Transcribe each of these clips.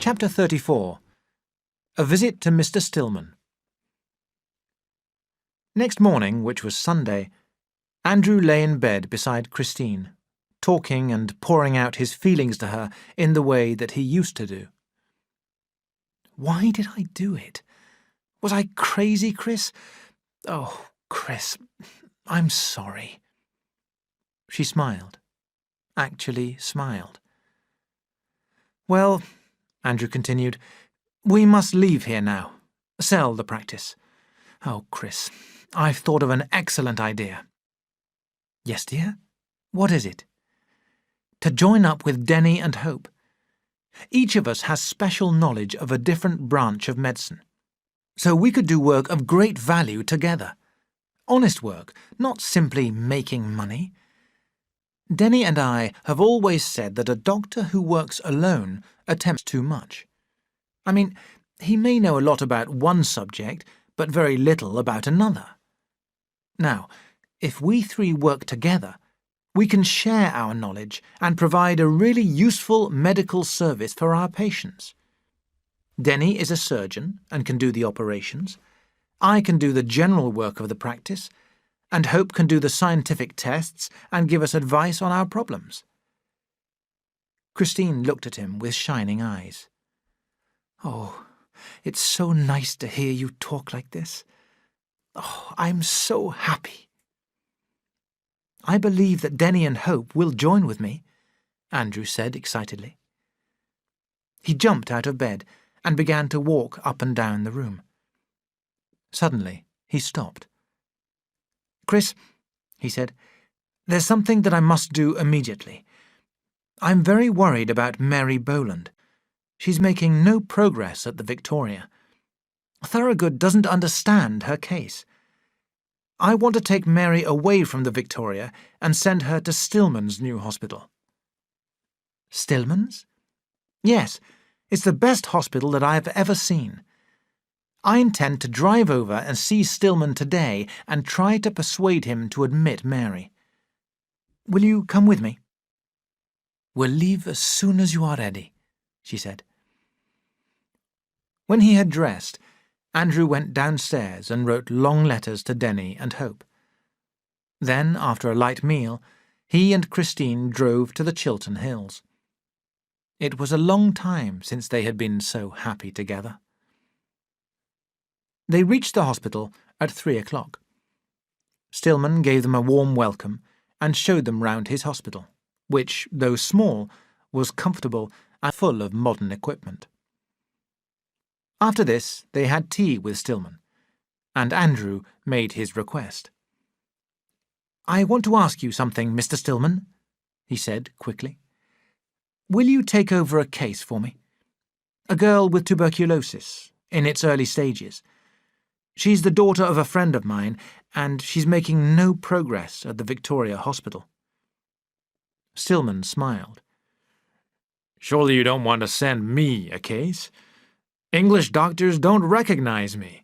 Chapter 34. A Visit to Mr. Stillman. Next morning, which was Sunday, Andrew lay in bed beside Christine, talking and pouring out his feelings to her in the way that he used to do. Why did I do it? Was I crazy, Chris? Oh, Chris, I'm sorry. She smiled. Actually smiled. Well, Andrew continued, we must leave here now. Sell the practice. Oh, Chris, I've thought of an excellent idea. Yes, dear? What is it? To join up with Denny and Hope. Each of us has special knowledge of a different branch of medicine. So we could do work of great value together. Honest work, not simply making money. Denny and I have always said that a doctor who works alone attempts too much. I mean, he may know a lot about one subject, but very little about another. Now, if we three work together, we can share our knowledge and provide a really useful medical service for our patients. Denny is a surgeon and can do the operations. I can do the general work of the practice, and Hope can do the scientific tests and give us advice on our problems. Christine looked at him with shining eyes. Oh, it's so nice to hear you talk like this. Oh, I'm so happy. I believe that Denny and Hope will join with me, Andrew said excitedly. He jumped out of bed and began to walk up and down the room. Suddenly, he stopped. Chris, he said, there's something that I must do immediately. I'm very worried about Mary Boland. She's making no progress at the Victoria. Thorogood doesn't understand her case. I want to take Mary away from the Victoria and send her to Stillman's new hospital. Stillman's? Yes, it's the best hospital that I have ever seen. I intend to drive over and see Stillman today and try to persuade him to admit Mary. Will you come with me? We'll leave as soon as you are ready, she said. When he had dressed, Andrew went downstairs and wrote long letters to Denny and Hope. Then, after a light meal, he and Christine drove to the Chiltern Hills. It was a long time since they had been so happy together. They reached the hospital at 3 o'clock. Stillman gave them a warm welcome and showed them round his hospital, which, though small, was comfortable and full of modern equipment. After this, they had tea with Stillman, and Andrew made his request. I want to ask you something, Mr. Stillman, he said quickly. Will you take over a case for me? A girl with tuberculosis, in its early stages. She's the daughter of a friend of mine, and she's making no progress at the Victoria Hospital. Stillman smiled. Surely you don't want to send me a case? English doctors don't recognize me.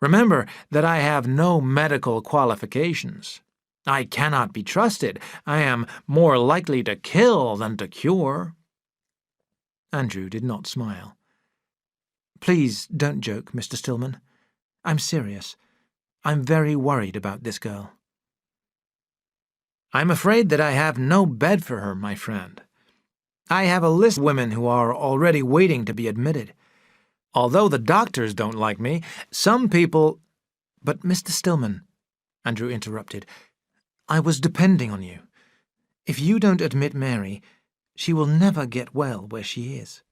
Remember that I have no medical qualifications. I cannot be trusted. I am more likely to kill than to cure. Andrew did not smile. Please don't joke, Mr. Stillman. I'm serious. I'm very worried about this girl. I'm afraid that I have no bed for her, my friend. I have a list of women who are already waiting to be admitted. Although the doctors don't like me, some people— But, Mr. Stillman, Andrew interrupted, I was depending on you. If you don't admit Mary, she will never get well where she is.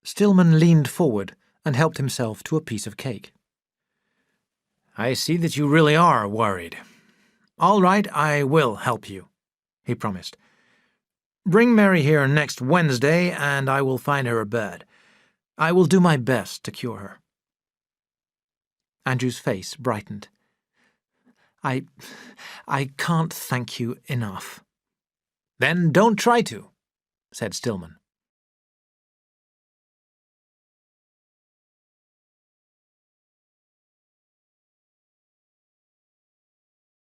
Stillman leaned forward and helped himself to a piece of cake. I see that you really are worried. All right, I will help you, he promised. Bring Mary here next Wednesday, and I will find her a bed. I will do my best to cure her. Andrew's face brightened. I can't thank you enough. Then don't try to, said Stillman.